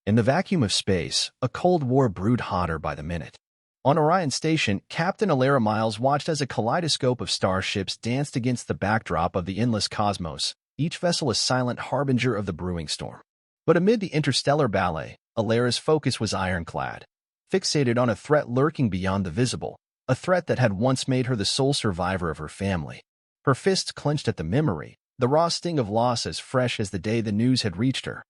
In the vacuum of space, a Cold War brewed hotter by the minute. On Orion Station, Captain Alara Miles watched as a kaleidoscope of starships danced against the backdrop of the endless cosmos, each vessel a silent harbinger of the brewing storm. But amid the interstellar ballet, Alara's focus was ironclad, fixated on a threat lurking beyond the visible, a threat that had once made her the sole survivor of her family. Her fists clenched at the memory, the raw sting of loss as fresh as the day the news had reached her.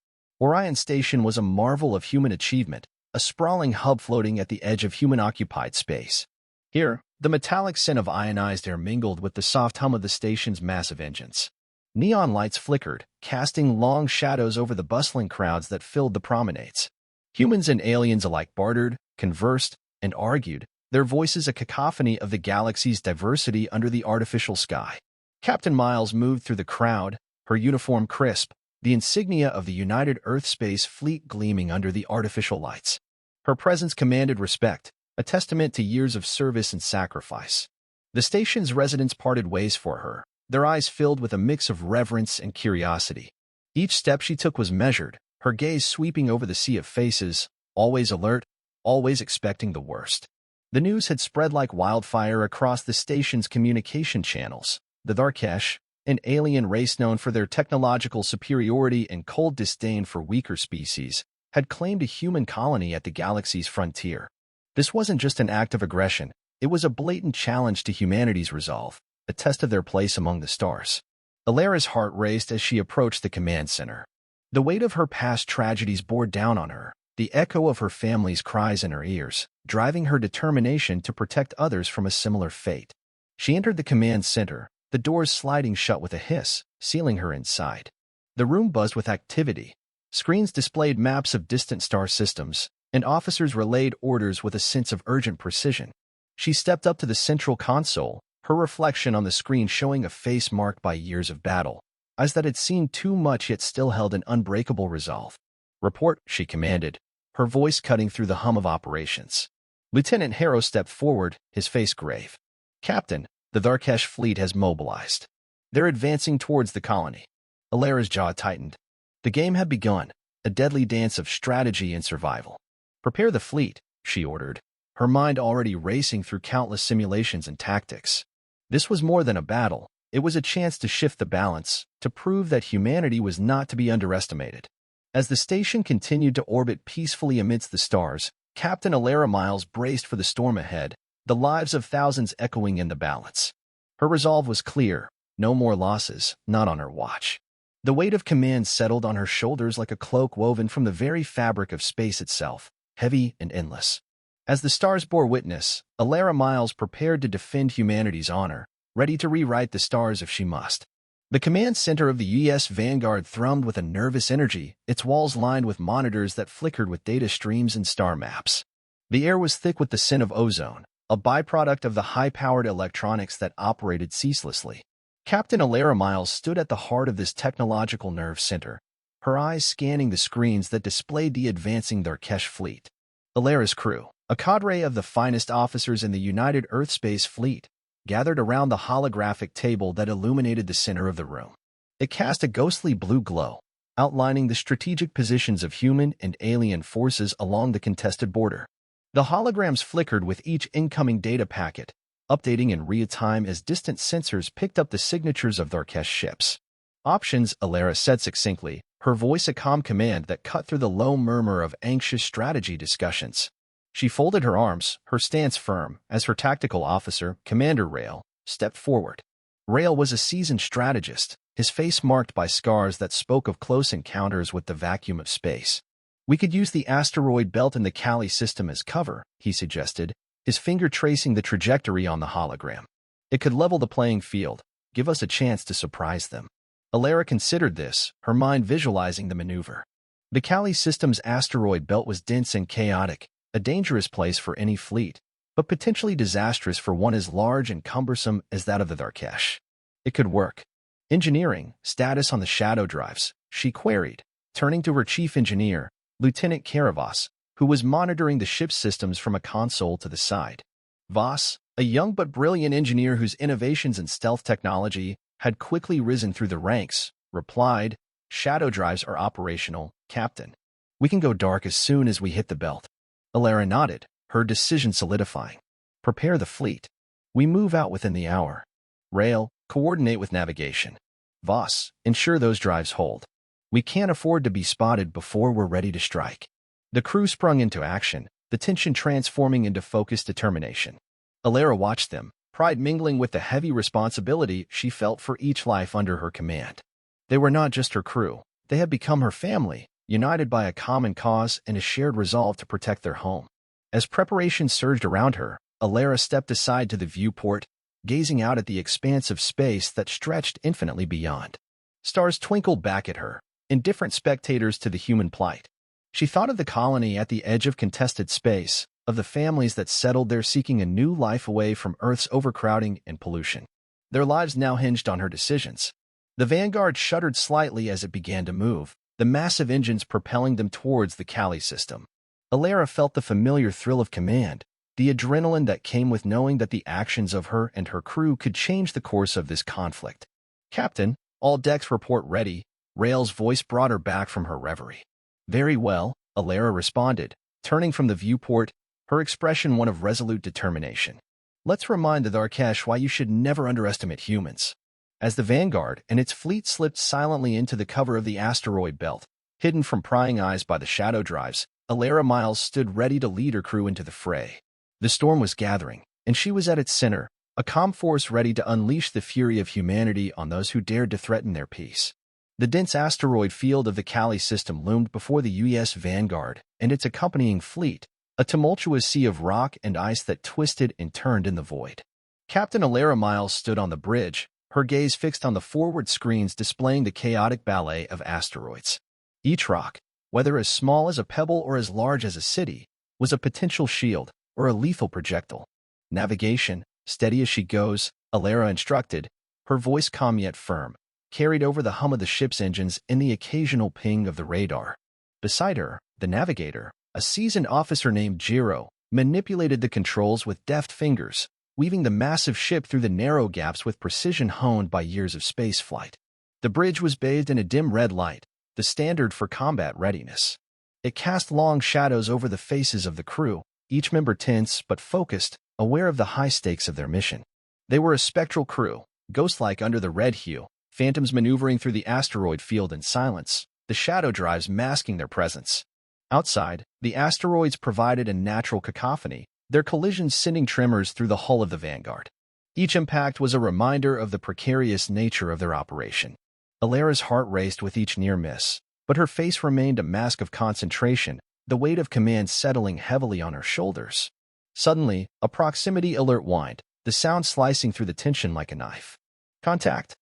Orion Station was a marvel of human achievement, a sprawling hub floating at the edge of human-occupied space. Here, the metallic scent of ionized air mingled with the soft hum of the station's massive engines. Neon lights flickered, casting long shadows over the bustling crowds that filled the promenades. Humans and aliens alike bartered, conversed, and argued, their voices a cacophony of the galaxy's diversity under the artificial sky. Captain Miles moved through the crowd, her uniform crisp, the insignia of the United Earth Space Fleet gleaming under the artificial lights. Her presence commanded respect, a testament to years of service and sacrifice. The station's residents parted ways for her, their eyes filled with a mix of reverence and curiosity. Each step she took was measured, her gaze sweeping over the sea of faces, always alert, always expecting the worst. The news had spread like wildfire across the station's communication channels. The Darkesh, an alien race known for their technological superiority and cold disdain for weaker species, had claimed a human colony at the galaxy's frontier. This wasn't just an act of aggression, it was a blatant challenge to humanity's resolve, a test of their place among the stars. Alara's heart raced as she approached the command center. The weight of her past tragedies bore down on her, the echo of her family's cries in her ears, driving her determination to protect others from a similar fate. She entered the command center, the doors sliding shut with a hiss, sealing her inside. The room buzzed with activity. Screens displayed maps of distant star systems, and officers relayed orders with a sense of urgent precision. She stepped up to the central console, her reflection on the screen showing a face marked by years of battle, eyes that had seen too much yet still held an unbreakable resolve. "Report," she commanded, her voice cutting through the hum of operations. Lieutenant Harrow stepped forward, his face grave. "Captain, the Darkesh fleet has mobilized. They're advancing towards the colony." Alara's jaw tightened. The game had begun, a deadly dance of strategy and survival. "Prepare the fleet," she ordered, her mind already racing through countless simulations and tactics. This was more than a battle. It was a chance to shift the balance, to prove that humanity was not to be underestimated. As the station continued to orbit peacefully amidst the stars, Captain Alara Miles braced for the storm ahead, the lives of thousands echoing in the balance. Her resolve was clear, no more losses, not on her watch. The weight of command settled on her shoulders like a cloak woven from the very fabric of space itself, heavy and endless. As the stars bore witness, Alara Miles prepared to defend humanity's honor, ready to rewrite the stars if she must. The command center of the U.S. Vanguard thrummed with a nervous energy, its walls lined with monitors that flickered with data streams and star maps. The air was thick with the scent of ozone, a byproduct of the high-powered electronics that operated ceaselessly. Captain Alara Miles stood at the heart of this technological nerve center, her eyes scanning the screens that displayed the advancing Darkesh fleet. Alara's crew, a cadre of the finest officers in the United Earth Space Fleet, gathered around the holographic table that illuminated the center of the room. It cast a ghostly blue glow, outlining the strategic positions of human and alien forces along the contested border. The holograms flickered with each incoming data packet, updating in real time as distant sensors picked up the signatures of Darkesh ships. "Options," Alara said succinctly, her voice a calm command that cut through the low murmur of anxious strategy discussions. She folded her arms, her stance firm, as her tactical officer, Commander Rail, stepped forward. Rail was a seasoned strategist, his face marked by scars that spoke of close encounters with the vacuum of space. "We could use the asteroid belt in the Kali system as cover," he suggested, his finger tracing the trajectory on the hologram. "It could level the playing field, give us a chance to surprise them." Alara considered this, her mind visualizing the maneuver. The Kali system's asteroid belt was dense and chaotic, a dangerous place for any fleet, but potentially disastrous for one as large and cumbersome as that of the Darkesh. It could work. "Engineering, status on the shadow drives," she queried, turning to her chief engineer, Lieutenant Karavas, who was monitoring the ship's systems from a console to the side. Voss, a young but brilliant engineer whose innovations in stealth technology had quickly risen through the ranks, replied, "Shadow drives are operational, Captain." We can go dark as soon as we hit the belt. Alara nodded, her decision solidifying. Prepare the fleet. We move out within the hour. Rail, coordinate with navigation. Voss, ensure those drives hold. We can't afford to be spotted before we're ready to strike. The crew sprung into action, the tension transforming into focused determination. Alara watched them, pride mingling with the heavy responsibility she felt for each life under her command. They were not just her crew, they had become her family, united by a common cause and a shared resolve to protect their home. As preparations surged around her, Alara stepped aside to the viewport, gazing out at the expanse of space that stretched infinitely beyond. Stars twinkled back at her, indifferent spectators to the human plight. She thought of the colony at the edge of contested space, of the families that settled there seeking a new life away from Earth's overcrowding and pollution. Their lives now hinged on her decisions. The Vanguard shuddered slightly as it began to move, the massive engines propelling them towards the Kali system. Alara felt the familiar thrill of command, the adrenaline that came with knowing that the actions of her and her crew could change the course of this conflict. Captain, all decks report ready. Rail's voice brought her back from her reverie. Very well, Alara responded, turning from the viewport, her expression one of resolute determination. Let's remind the Darkesh why you should never underestimate humans. As the Vanguard and its fleet slipped silently into the cover of the asteroid belt, hidden from prying eyes by the shadow drives, Alara Miles stood ready to lead her crew into the fray. The storm was gathering, and she was at its center, a calm force ready to unleash the fury of humanity on those who dared to threaten their peace. The dense asteroid field of the Kali system loomed before the U.S. Vanguard and its accompanying fleet, a tumultuous sea of rock and ice that twisted and turned in the void. Captain Alara Miles stood on the bridge, her gaze fixed on the forward screens displaying the chaotic ballet of asteroids. Each rock, whether as small as a pebble or as large as a city, was a potential shield or a lethal projectile. Navigation, steady as she goes, Alara instructed, her voice calm yet firm, carried over the hum of the ship's engines and the occasional ping of the radar. Beside her, the navigator, a seasoned officer named Jiro, manipulated the controls with deft fingers, weaving the massive ship through the narrow gaps with precision honed by years of spaceflight. The bridge was bathed in a dim red light, the standard for combat readiness. It cast long shadows over the faces of the crew, each member tense but focused, aware of the high stakes of their mission. They were a spectral crew, ghost-like under the red hue, phantoms maneuvering through the asteroid field in silence, the shadow drives masking their presence. Outside, the asteroids provided a natural cacophony, their collisions sending tremors through the hull of the Vanguard. Each impact was a reminder of the precarious nature of their operation. Alara's heart raced with each near miss, but her face remained a mask of concentration, the weight of command settling heavily on her shoulders. Suddenly, a proximity alert whined, the sound slicing through the tension like a knife. Contact.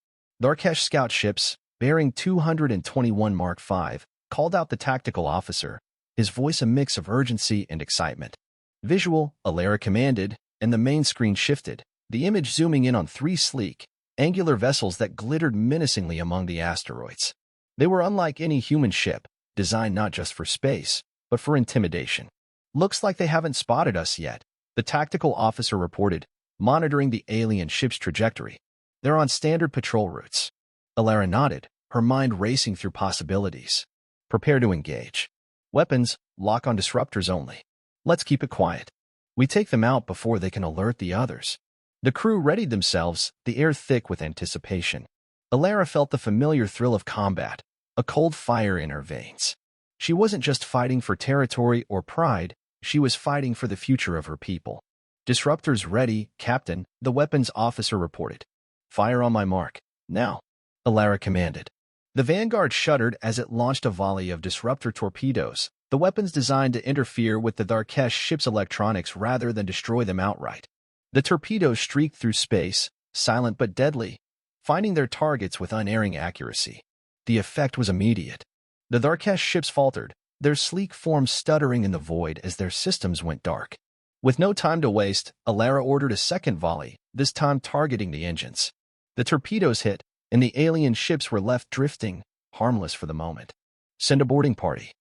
Darkesh scout ships, bearing 221 Mark V, called out the tactical officer, his voice a mix of urgency and excitement. Visual, Alara commanded, and the main screen shifted, the image zooming in on three sleek, angular vessels that glittered menacingly among the asteroids. They were unlike any human ship, designed not just for space, but for intimidation. Looks like they haven't spotted us yet, the tactical officer reported, monitoring the alien ship's trajectory. They're on standard patrol routes. Alara nodded, her mind racing through possibilities. Prepare to engage. Weapons, lock on disruptors only. Let's keep it quiet. We take them out before they can alert the others. The crew readied themselves, the air thick with anticipation. Alara felt the familiar thrill of combat, a cold fire in her veins. She wasn't just fighting for territory or pride, she was fighting for the future of her people. Disruptors ready, Captain, the weapons officer reported. Fire on my mark. Now, Alara commanded. The Vanguard shuddered as it launched a volley of disruptor torpedoes, the weapons designed to interfere with the Darkesh ship's electronics rather than destroy them outright. The torpedoes streaked through space, silent but deadly, finding their targets with unerring accuracy. The effect was immediate. The Darkesh ships faltered, their sleek forms stuttering in the void as their systems went dark. With no time to waste, Alara ordered a second volley, this time targeting the engines. The torpedoes hit, and the alien ships were left drifting, harmless for the moment. Send a boarding party.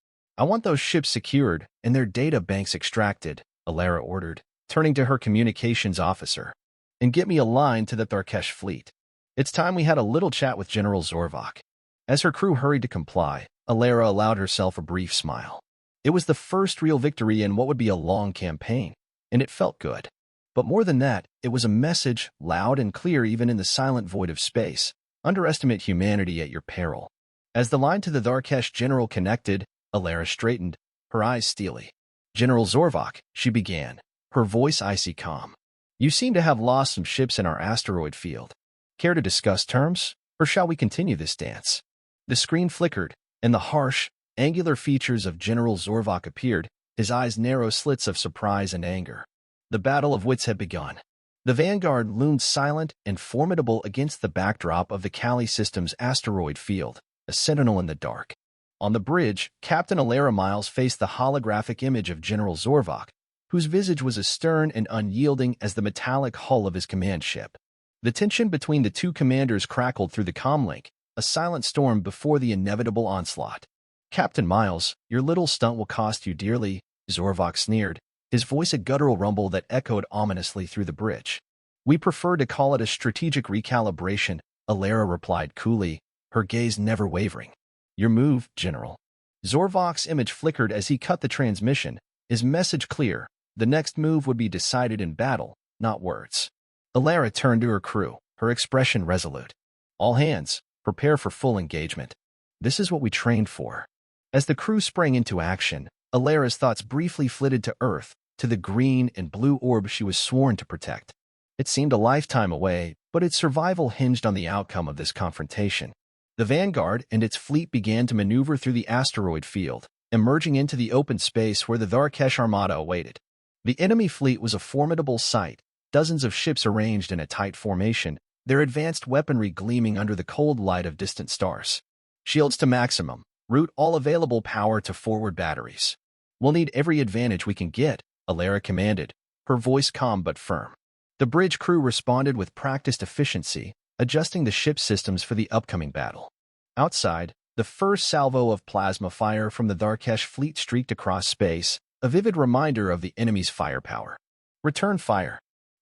I want those ships secured and their data banks extracted, Alara ordered, turning to her communications officer. And get me a line to the Darkesh fleet. It's time we had a little chat with General Zorvok. As her crew hurried to comply, Alara allowed herself a brief smile. It was the first real victory in what would be a long campaign, and it felt good. But more than that, it was a message, loud and clear even in the silent void of space. Underestimate humanity at your peril. As the line to the Tharkesh general connected, Alara straightened, her eyes steely. "General Zorvok," she began, her voice icy calm. "You seem to have lost some ships in our asteroid field. Care to discuss terms, or shall we continue this dance?" The screen flickered, and the harsh, angular features of General Zorvok appeared, his eyes narrow slits of surprise and anger. The battle of wits had begun. The vanguard loomed silent and formidable against the backdrop of the Kali system's asteroid field, a sentinel in the dark. On the bridge, Captain Alara Miles faced the holographic image of General Zorvok, whose visage was as stern and unyielding as the metallic hull of his command ship. The tension between the two commanders crackled through the comlink, a silent storm before the inevitable onslaught. "Captain Miles, your little stunt will cost you dearly," Zorvok sneered, his voice a guttural rumble that echoed ominously through the bridge. "We prefer to call it a strategic recalibration," Alara replied coolly, her gaze never wavering. "Your move, General." Zorvok's image flickered as he cut the transmission, his message clear. The next move would be decided in battle, not words. Alara turned to her crew, her expression resolute. "All hands, prepare for full engagement. This is what we trained for." As the crew sprang into action, Alara's thoughts briefly flitted to Earth, to the green and blue orb she was sworn to protect. It seemed a lifetime away, but its survival hinged on the outcome of this confrontation. The Vanguard and its fleet began to maneuver through the asteroid field, emerging into the open space where the Tharkesh Armada awaited. The enemy fleet was a formidable sight, dozens of ships arranged in a tight formation, their advanced weaponry gleaming under the cold light of distant stars. "Shields to maximum. Route all available power to forward batteries. We'll need every advantage we can get," Alara commanded, her voice calm but firm. The bridge crew responded with practiced efficiency, adjusting the ship systems for the upcoming battle. Outside, the first salvo of plasma fire from the Tharkesh fleet streaked across space, a vivid reminder of the enemy's firepower. "Return fire,"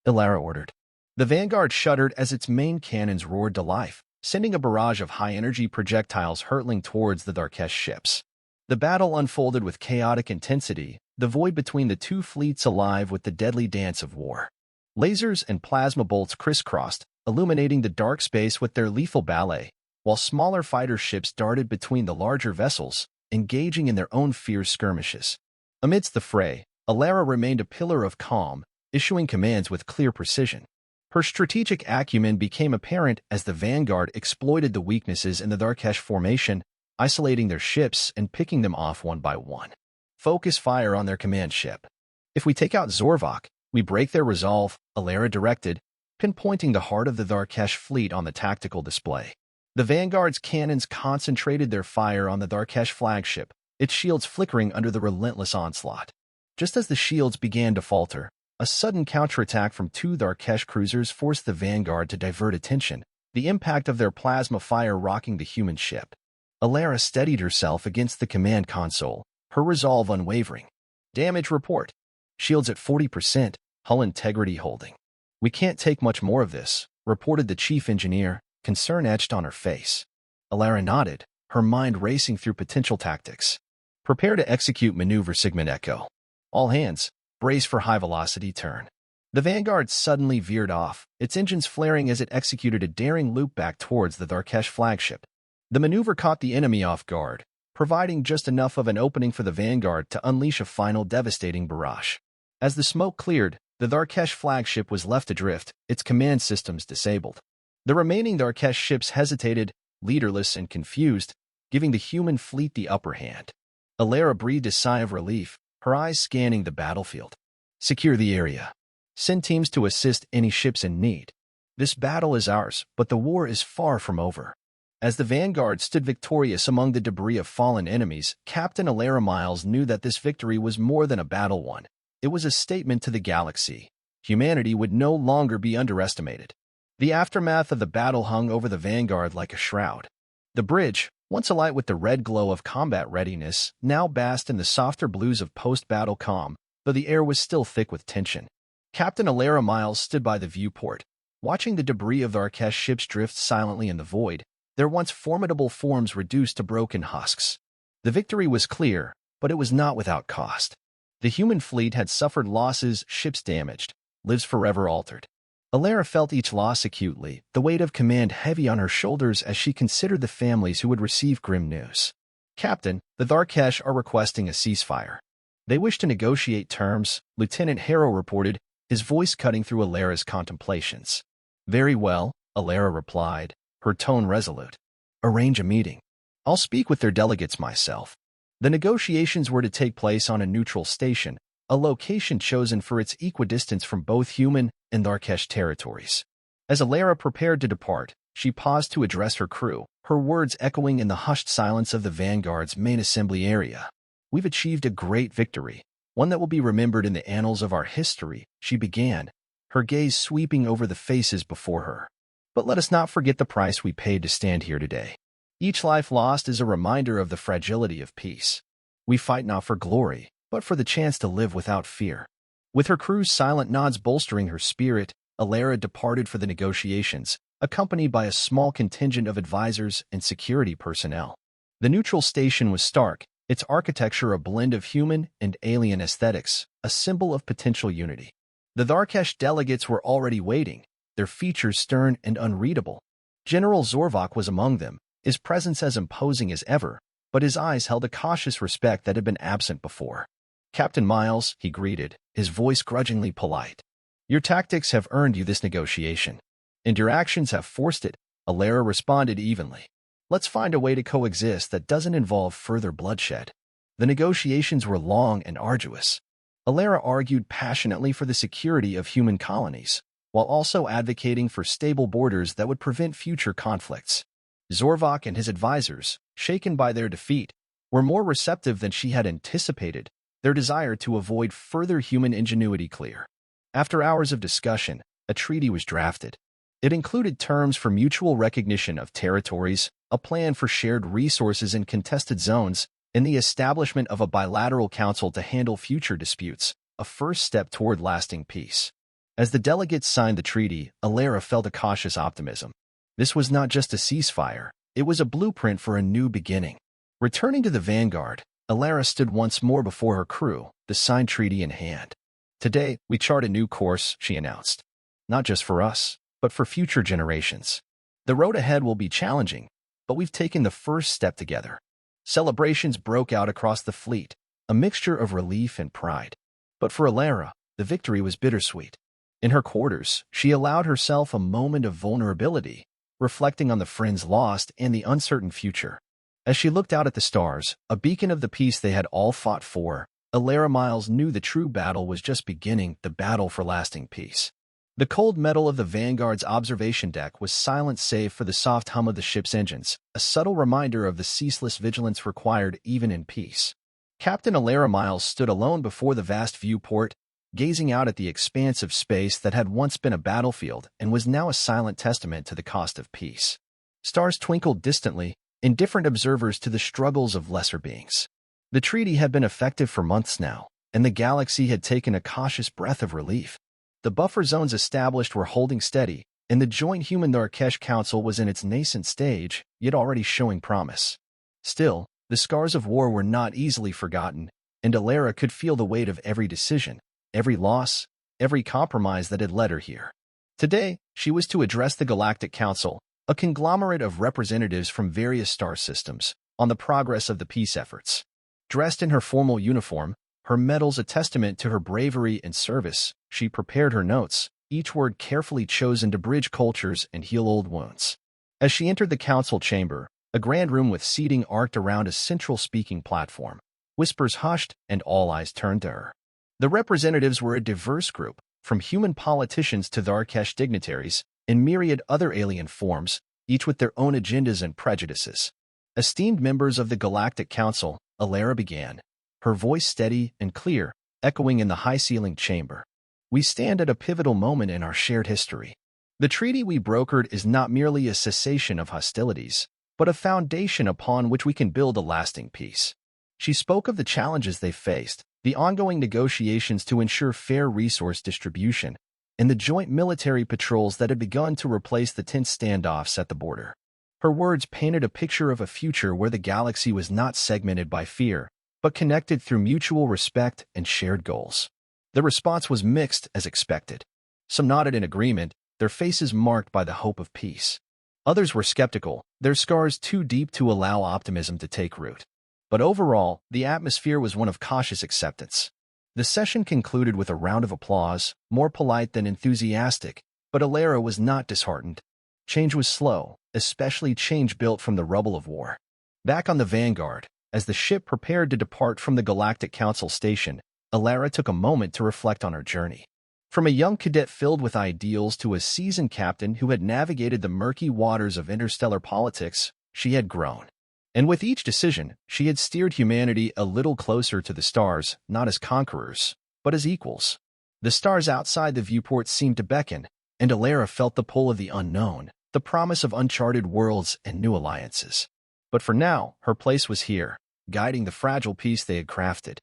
Alara ordered. The Vanguard shuddered as its main cannons roared to life, sending a barrage of high-energy projectiles hurtling towards the Tharkesh ships. The battle unfolded with chaotic intensity, the void between the two fleets alive with the deadly dance of war. Lasers and plasma bolts crisscrossed, illuminating the dark space with their lethal ballet, while smaller fighter ships darted between the larger vessels, engaging in their own fierce skirmishes. Amidst the fray, Alara remained a pillar of calm, issuing commands with clear precision. Her strategic acumen became apparent as the Vanguard exploited the weaknesses in the Tharkesh formation, isolating their ships and picking them off one by one. "Focus fire on their command ship. If we take out Zorvok, we break their resolve," Alara directed, pinpointing the heart of the Tharkesh fleet on the tactical display. The Vanguard's cannons concentrated their fire on the Tharkesh flagship, its shields flickering under the relentless onslaught. Just as the shields began to falter, a sudden counterattack from two Tharkesh cruisers forced the Vanguard to divert attention, the impact of their plasma fire rocking the human ship. Alara steadied herself against the command console, her resolve unwavering. "Damage report. Shields at 40%, hull integrity holding. We can't take much more of this," reported the chief engineer, concern etched on her face. Alara nodded, her mind racing through potential tactics. "Prepare to execute maneuver Sigmund Echo. All hands, brace for high-velocity turn." The Vanguard suddenly veered off, its engines flaring as it executed a daring loop back towards the Tharkesh flagship. The maneuver caught the enemy off guard, providing just enough of an opening for the Vanguard to unleash a final devastating barrage. As the smoke cleared, the Tharkesh flagship was left adrift, its command systems disabled. The remaining Tharkesh ships hesitated, leaderless and confused, giving the human fleet the upper hand. Alara breathed a sigh of relief, her eyes scanning the battlefield. "Secure the area. Send teams to assist any ships in need. This battle is ours, but the war is far from over." As the Vanguard stood victorious among the debris of fallen enemies, Captain Alara Miles knew that this victory was more than a battle won. It was a statement to the galaxy. Humanity would no longer be underestimated. The aftermath of the battle hung over the Vanguard like a shroud. The bridge, once alight with the red glow of combat readiness, now basked in the softer blues of post-battle calm, though the air was still thick with tension. Captain Alara Miles stood by the viewport, watching the debris of the Tharkesh ships drift silently in the void, their once formidable forms reduced to broken husks. The victory was clear, But it was not without cost. The human fleet had suffered losses, ships damaged, lives forever altered. Alara felt each loss acutely, the weight of command heavy on her shoulders as she considered the families who would receive grim news. Captain, the Tharkesh are requesting a ceasefire. They wish to negotiate terms, Lieutenant Harrow reported, his voice cutting through Alara's contemplations. Very well, Alara replied, her tone resolute. Arrange a meeting. I'll speak with their delegates myself. The negotiations were to take place on a neutral station, a location chosen for its equidistance from both human and Tharkesh territories. As Alara prepared to depart, she paused to address her crew, her words echoing in the hushed silence of the Vanguard's main assembly area. We've achieved a great victory, one that will be remembered in the annals of our history, she began, her gaze sweeping over the faces before her. But let us not forget the price we paid to stand here today. Each life lost is a reminder of the fragility of peace. We fight not for glory, but for the chance to live without fear. With her crew's silent nods bolstering her spirit, Alara departed for the negotiations, accompanied by a small contingent of advisors and security personnel. The neutral station was stark, its architecture a blend of human and alien aesthetics, a symbol of potential unity. The Tharkesh delegates were already waiting, their features stern and unreadable. General Zorvok was among them, his presence as imposing as ever, but his eyes held a cautious respect that had been absent before. Captain Miles, he greeted, his voice grudgingly polite. Your tactics have earned you this negotiation. And your actions have forced it, Alara responded evenly. Let's find a way to coexist that doesn't involve further bloodshed. The negotiations were long and arduous. Alara argued passionately for the security of human colonies, while also advocating for stable borders that would prevent future conflicts. Zorvok and his advisors, shaken by their defeat, were more receptive than she had anticipated, their desire to avoid further human ingenuity clear. After hours of discussion, a treaty was drafted. It included terms for mutual recognition of territories, a plan for shared resources in contested zones, and the establishment of a bilateral council to handle future disputes, a first step toward lasting peace. As the delegates signed the treaty, Alara felt a cautious optimism. This was not just a ceasefire, it was a blueprint for a new beginning. Returning to the Vanguard, Alara stood once more before her crew, the signed treaty in hand. Today, we chart a new course, she announced. Not just for us, but for future generations. The road ahead will be challenging, but we've taken the first step together. Celebrations broke out across the fleet, a mixture of relief and pride. But for Alara, the victory was bittersweet. In her quarters, she allowed herself a moment of vulnerability, reflecting on the friends lost and the uncertain future. As she looked out at the stars, a beacon of the peace they had all fought for, Alara Miles knew the true battle was just beginning, the battle for lasting peace. The cold metal of the Vanguard's observation deck was silent save for the soft hum of the ship's engines, a subtle reminder of the ceaseless vigilance required even in peace. Captain Alara Miles stood alone before the vast viewport, gazing out at the expanse of space that had once been a battlefield and was now a silent testament to the cost of peace. Stars twinkled distantly, indifferent observers to the struggles of lesser beings. The treaty had been effective for months now, and the galaxy had taken a cautious breath of relief. The buffer zones established were holding steady, and the joint Human Tharkesh Council was in its nascent stage, yet already showing promise. Still, the scars of war were not easily forgotten, and Alara could feel the weight of every decision, every loss, every compromise that had led her here. Today, she was to address the Galactic Council, a conglomerate of representatives from various star systems, on the progress of the peace efforts. Dressed in her formal uniform, her medals a testament to her bravery and service, she prepared her notes, each word carefully chosen to bridge cultures and heal old wounds. As she entered the council chamber, a grand room with seating arced around a central speaking platform, whispers hushed and all eyes turned to her. The representatives were a diverse group, from human politicians to Tharkesh dignitaries, and myriad other alien forms, each with their own agendas and prejudices. Esteemed members of the Galactic Council, Alara began, her voice steady and clear, echoing in the high-ceilinged chamber. We stand at a pivotal moment in our shared history. The treaty we brokered is not merely a cessation of hostilities, but a foundation upon which we can build a lasting peace. She spoke of the challenges they faced, the ongoing negotiations to ensure fair resource distribution, and the joint military patrols that had begun to replace the tense standoffs at the border. Her words painted a picture of a future where the galaxy was not segmented by fear, but connected through mutual respect and shared goals. The response was mixed as expected. Some nodded in agreement, their faces marked by the hope of peace. Others were skeptical, their scars too deep to allow optimism to take root. But overall, the atmosphere was one of cautious acceptance. The session concluded with a round of applause, more polite than enthusiastic, but Alara was not disheartened. Change was slow, especially change built from the rubble of war. Back on the Vanguard, as the ship prepared to depart from the Galactic Council station, Alara took a moment to reflect on her journey. From a young cadet filled with ideals to a seasoned captain who had navigated the murky waters of interstellar politics, she had grown. And with each decision, she had steered humanity a little closer to the stars, not as conquerors, but as equals. The stars outside the viewport seemed to beckon, and Alara felt the pull of the unknown, the promise of uncharted worlds and new alliances. But for now, her place was here, guiding the fragile peace they had crafted.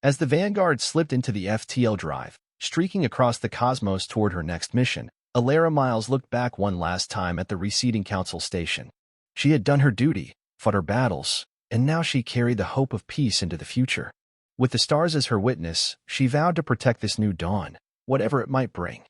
As the Vanguard slipped into the FTL drive, streaking across the cosmos toward her next mission, Alara Miles looked back one last time at the receding Council station. She had done her duty, fought her battles, and now she carried the hope of peace into the future. With the stars as her witness, she vowed to protect this new dawn, whatever it might bring.